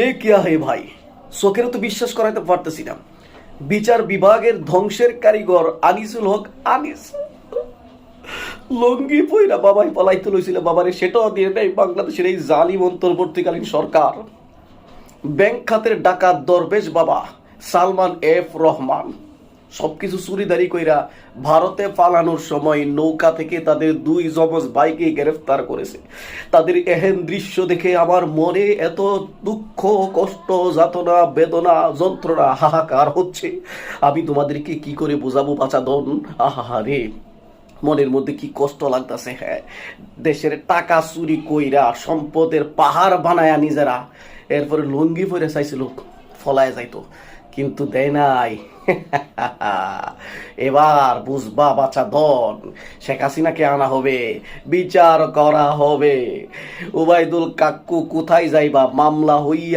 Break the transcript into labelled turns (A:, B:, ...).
A: এ কিয়া হে ভাই, চোখের তো বিশ্বাস করাইতে পারতেছি না। বিচার বিভাগের ধ্বংসের কারিগর আনিসুল হক আনিস লঙ্গি পইরা বাবাই পলাইতে লইছিল, বাবারে সেটাও দিয়ে নেই বাংলাদেশের এই জালিম অন্তর্বর্তীকালীন সরকার। ব্যাংক খাতের ডাকাত দরবেশ বাবা সালমান এফ রহমান সবকিছু চুরিদারি কইরা ভারতে পালানোর সময় নৌকা থেকে তাদের দুই যমজ ভাইকে গ্রেফতার করেছে। তাদের এহেন দৃশ্য দেখে আমার মনে এত দুঃখ, কষ্ট, যাতনা, বেদনা, যন্ত্রণা, হাহাকার হচ্ছে, আমি তোমাদেরকে কি করে বোঝাবো বাচাদন। আহা রে, মনের মধ্যে কি কষ্ট লাগতেছে। হ্যাঁ, দেশের টাকা চুরি কইরা সম্পদের পাহাড় বানায়া নিজেরা এরপরে লুঙ্গি পরে চাইছিল ফলায় যাইতো, কিন্তু দেয় নাই। এবার বুঝবা বাচ্চা দন, শেখ হাসিনাকে আনা হবে, বিচার করা হবে। ওবায়দুল কাক্কু কোথায় যাইবা, মামলা হইয়া